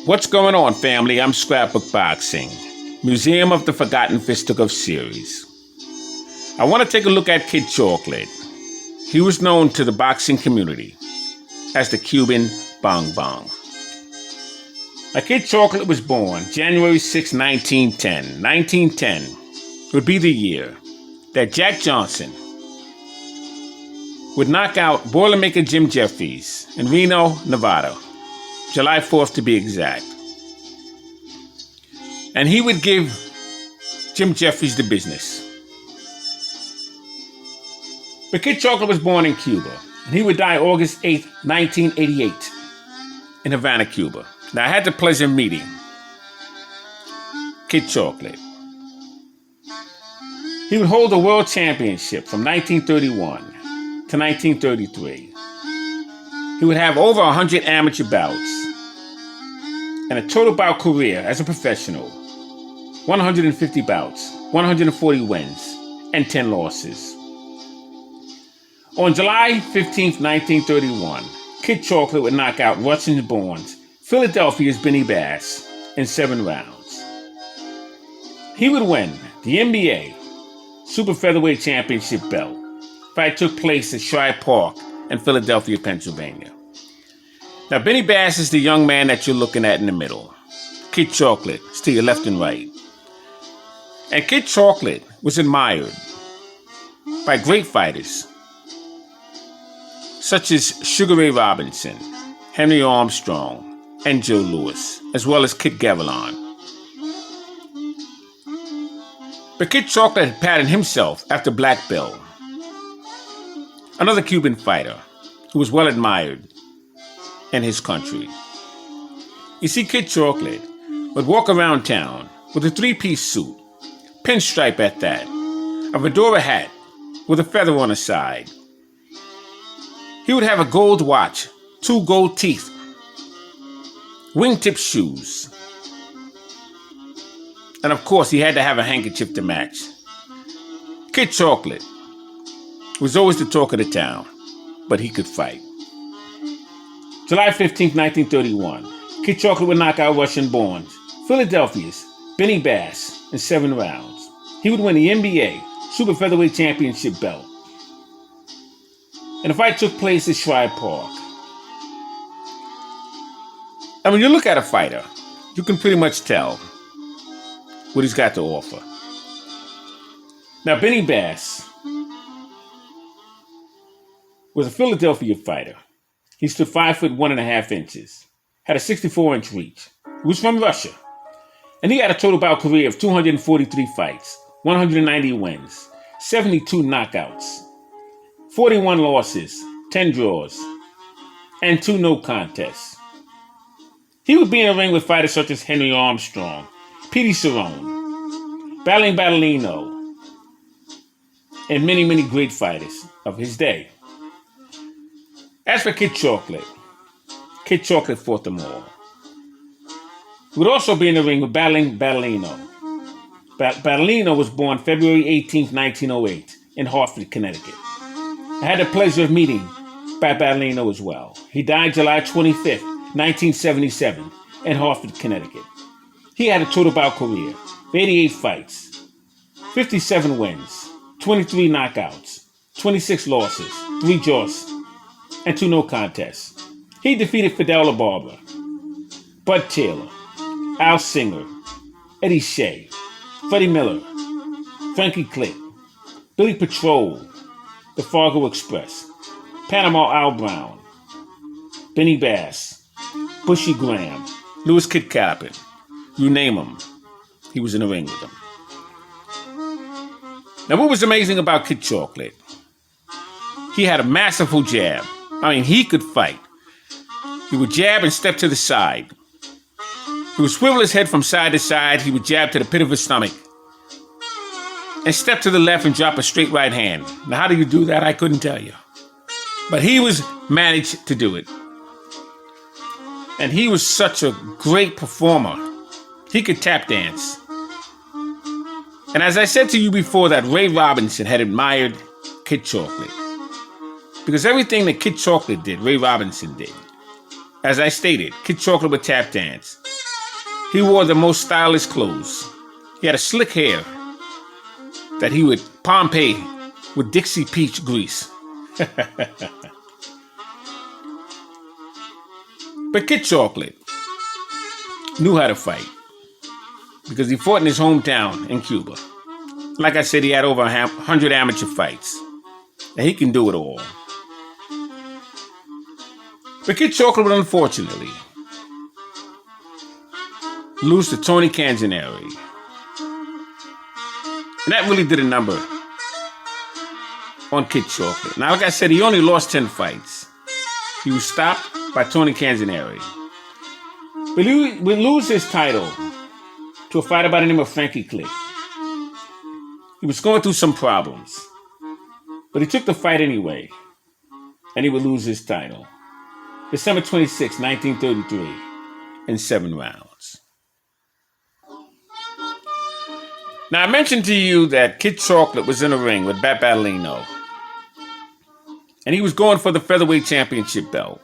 What's going on, family? I'm Scrapbook Boxing, Museum of the Forgotten Fisticuffs series. I want to take a look at Kid Chocolate. He was known to the boxing community as the Cuban Bong Bong. Now, Kid Chocolate was born January 6, 1910. 1910 would be the year that Jack Johnson would knock out Boilermaker Jim Jeffries in Reno, Nevada, July 4th to be exact. And he would give Jim Jeffries the business. But Kid Chocolate was born in Cuba, and he would die August 8th, 1988, in Havana, Cuba. Now, I had the pleasure of meeting Kid Chocolate. He would hold the world championship from 1931 to 1933. He would have over 100 amateur bouts and a total bout career as a professional, 150 bouts, 140 wins, and 10 losses. On July 15th, 1931, Kid Chocolate would knock out Russian-born Philadelphia's Benny Bass in 7 rounds. He would win the NBA Super Featherweight Championship belt. Fight took place at Shibe Park in Philadelphia, Pennsylvania. Now, Benny Bass is the young man that you're looking at in the middle. Kid Chocolate is to your left and right. And Kid Chocolate was admired by great fighters such as Sugar Ray Robinson, Henry Armstrong, and Joe Louis, as well as Kit Gavilan. But Kid Chocolate had patterned himself after Black Bill, another Cuban fighter who was well admired in his country. You see, Kid Chocolate would walk around town with a 3-piece suit, pinstripe at that, a fedora hat with a feather on the side. He would have a gold watch, 2 gold teeth, wingtip shoes, and of course he had to have a handkerchief to match. Kid Chocolate was always the talk of the town, but he could fight. July 15th, 1931, Kid Chocolate would knock out Russian-born Philadelphia's Benny Bass in 7 rounds. He would win the NBA Super Featherweight Championship belt. And the fight took place at Shibe Park. And when you look at a fighter, you can pretty much tell what he's got to offer. Now, Benny Bass was a Philadelphia fighter. He stood 5 foot 1.5 inches, had a 64-inch reach. He was from Russia. And he had a total bout career of 243 fights, 190 wins, 72 knockouts, 41 losses, 10 draws, and 2 no contests. He would be in the ring with fighters such as Henry Armstrong, Petey Cerrone, Battling Battalino, and many, many great fighters of his day. As for Kid Chocolate fought them all. He would also be in the ring with Battling Battalino. Battalino was born February 18th, 1908 in Hartford, Connecticut. I had the pleasure of meeting Battalino as well. He died July 25th, 1977 in Hartford, Connecticut. He had a total bout career of 88 fights, 57 wins, 23 knockouts, 26 losses, 3 draws, and 2 no contests. He defeated Fidel LaBarbera, Bud Taylor, Al Singer, Eddie Shea, Freddie Miller, Frankie Click, Billy Patrol, the Fargo Express, Panama Al Brown, Benny Bass, Bushy Graham, Louis Kid Capper. You name him, he was in the ring with them. Now, what was amazing about Kid Chocolate? He had a masterful jab. I mean, he could fight. He would jab and step to the side. He would swivel his head from side to side. He would jab to the pit of his stomach and step to the left and drop a straight right hand. Now, how do you do that? I couldn't tell you. But he managed to do it. And he was such a great performer. He could tap dance. And as I said to you before, that Ray Robinson had admired Kid Chocolate. Because everything that Kid Chocolate did, Ray Robinson did. As I stated, Kid Chocolate would tap dance. He wore the most stylish clothes. He had a slick hair that he would Pompeii with Dixie peach grease. But Kid Chocolate knew how to fight because he fought in his hometown in Cuba. Like I said, he had over 100 amateur fights, and he can do it all. But Kid Chocolate would unfortunately lose to Tony Canzoneri. And that really did a number on Kid Chocolate. Now, like I said, he only lost 10 fights. He was stopped by Tony Canzoneri. But he would lose his title to a fighter by the name of Frankie Click. He was going through some problems, but he took the fight anyway, and he would lose his title. December 26, 1933, in 7 rounds. Now, I mentioned to you that Kid Chocolate was in a ring with Bat Battleino, and he was going for the featherweight championship belt.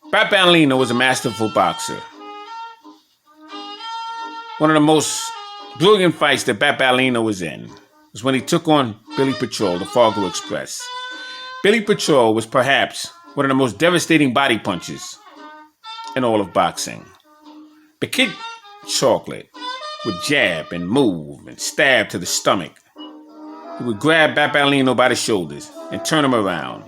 Bat Battleino was a masterful boxer. One of the most brilliant fights that Bat Battleino was in was when he took on Billy Patrol, the Fargo Express. Billy Patrol was perhaps one of the most devastating body punches in all of boxing. But Kid Chocolate would jab and move and stab to the stomach. He would grab Bat Battleino by the shoulders and turn him around.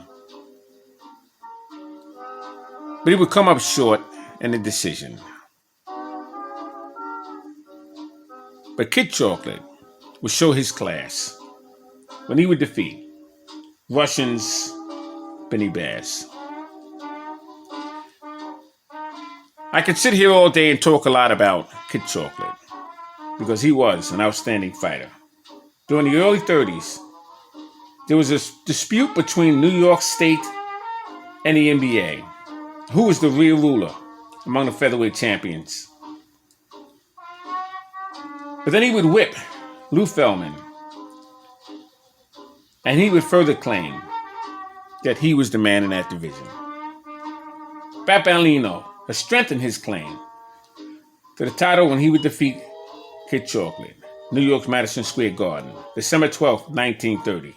But he would come up short in the decision. But Kid Chocolate would show his class when he would defeat Russian's Benny Bass. I could sit here all day and talk a lot about Kid Chocolate because he was an outstanding fighter. During the early 30s, there was a dispute between New York State and the NBA. Who was the real ruler among the featherweight champions? But then he would whip Lou Feldman, and he would further claim that he was the man in that division. Bat Battleino has strengthened his claim to the title when he would defeat Kid Chocolate, New York's Madison Square Garden, December 12, 1930.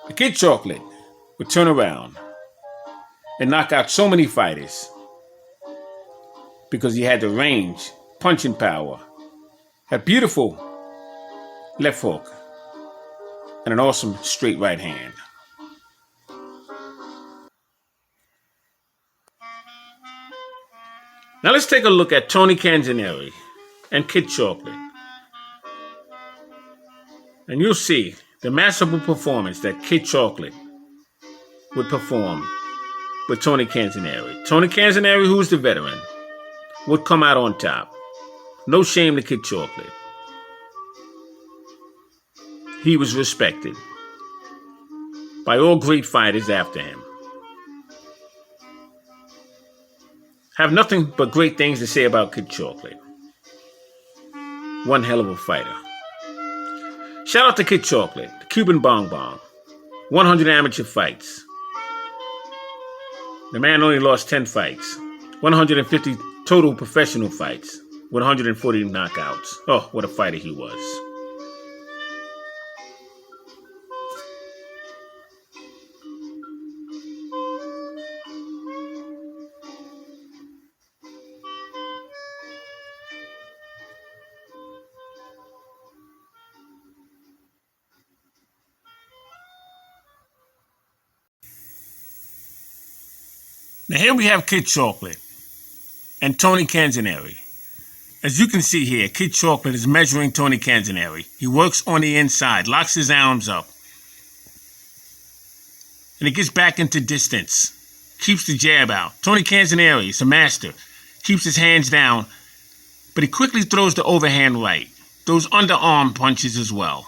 The Kid Chocolate would turn around and knock out so many fighters because he had the range, punching power, had beautiful left hook, and an awesome straight right hand. Now let's take a look at Tony Canzoneri and Kid Chocolate. And you'll see the masterful performance that Kid Chocolate would perform with Tony Canzoneri. Tony Canzoneri, who's the veteran, would come out on top. No shame to Kid Chocolate. He was respected by all great fighters after him. Have nothing but great things to say about Kid Chocolate. One hell of a fighter. Shout out to Kid Chocolate, the Cuban Bong Bong. 100 amateur fights. The man only lost 10 fights. 150 total professional fights with 140 knockouts. Oh, what a fighter he was. Now here we have Kid Chocolate and Tony Canzoneri. As you can see here, Kid Chocolate is measuring Tony Canzoneri. He works on the inside, locks his arms up, and he gets back into distance. Keeps the jab out. Tony Canzoneri is a master. Keeps his hands down, but he quickly throws the overhand right. Those underarm punches as well.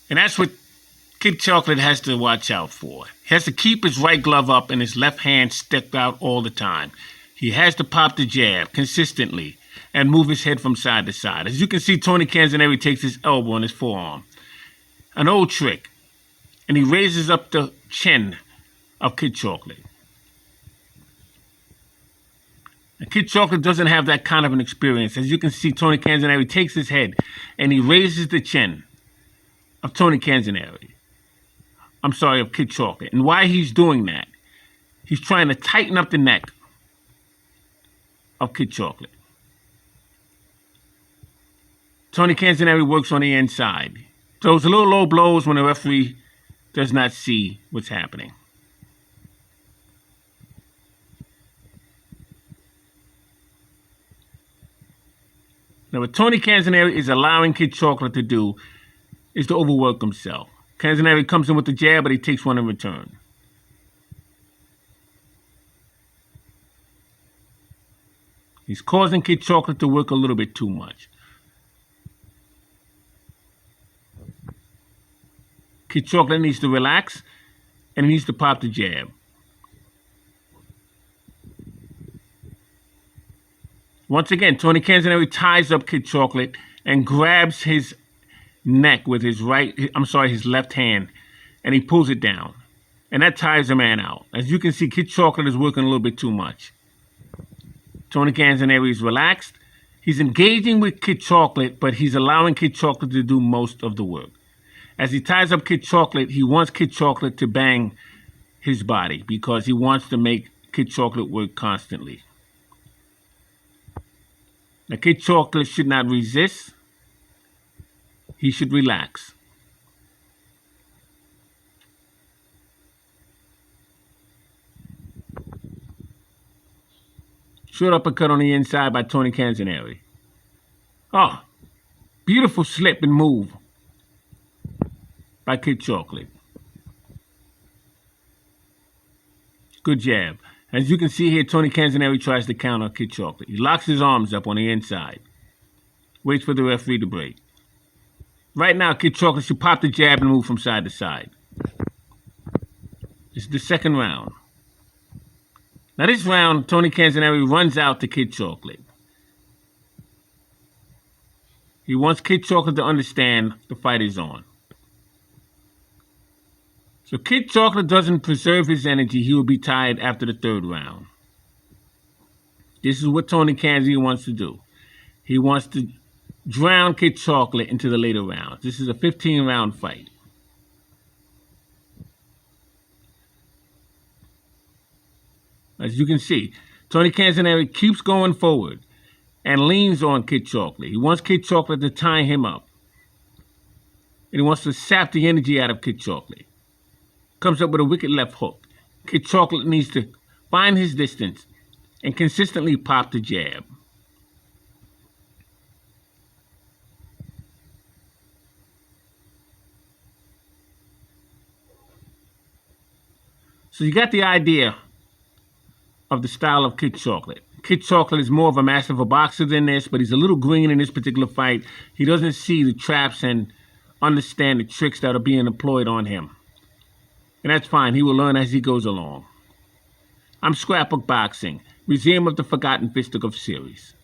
And that's what Kid Chocolate has to watch out for. He has to keep his right glove up and his left hand stuck out all the time. He has to pop the jab consistently and move his head from side to side. As you can see, Tony Canzoneri takes his elbow on his forearm. An old trick. And he raises up the chin of Kid Chocolate. Kid Chocolate doesn't have that kind of an experience. As you can see, Tony Canzoneri takes his head and he raises the chin of Tony Canzoneri. I'm sorry, of Kid Chocolate. And why he's doing that, he's trying to tighten up the neck of Kid Chocolate. Tony Canzoneri works on the inside. Throws a little low blows when the referee does not see what's happening. Now, what Tony Canzoneri is allowing Kid Chocolate to do is to overwork himself. Canzoneri comes in with the jab, but he takes one in return. He's causing Kid Chocolate to work a little bit too much. Kid Chocolate needs to relax, and he needs to pop the jab. Once again, Tony Canzoneri ties up Kid Chocolate and grabs his neck with his his left hand, and he pulls it down. And that tires the man out. As you can see, Kid Chocolate is working a little bit too much. Tony Canzoneri is relaxed. He's engaging with Kid Chocolate, but he's allowing Kid Chocolate to do most of the work. As he ties up Kid Chocolate, he wants Kid Chocolate to bang his body because he wants to make Kid Chocolate work constantly. Now, Kid Chocolate should not resist. He should relax. Short uppercut on the inside by Tony Canzoneri. Oh, beautiful slip and move by Kid Chocolate. Good jab. As you can see here, Tony Canzoneri tries to counter Kid Chocolate. He locks his arms up on the inside. Waits for the referee to break. Right now, Kid Chocolate should pop the jab and move from side to side. This is the second round. Now this round, Tony Canzoneri runs out to Kid Chocolate. He wants Kid Chocolate to understand the fight is on. So Kid Chocolate doesn't preserve his energy, he will be tired after the third round. This is what Tony Canzoneri wants to do. He wants to drown Kid Chocolate into the later rounds. This is a 15-round fight. As you can see, Tony Canzoneri keeps going forward and leans on Kid Chocolate. He wants Kid Chocolate to tie him up. And he wants to sap the energy out of Kid Chocolate. Comes up with a wicked left hook. Kid Chocolate needs to find his distance and consistently pop the jab. So you got the idea of the style of Kid Chocolate. Kid Chocolate is more of a master of a boxer than this, but he's a little green in this particular fight. He doesn't see the traps and understand the tricks that are being employed on him. And that's fine. He will learn as he goes along. I'm Scrapbook Boxing, Museum of the Forgotten Fisticuffs series.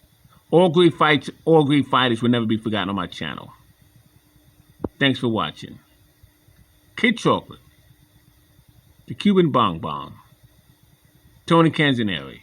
All great fights, all great fighters will never be forgotten on my channel. Thanks for watching. Kid Chocolate, the Cuban Bong Bong, Tony Canzoneri.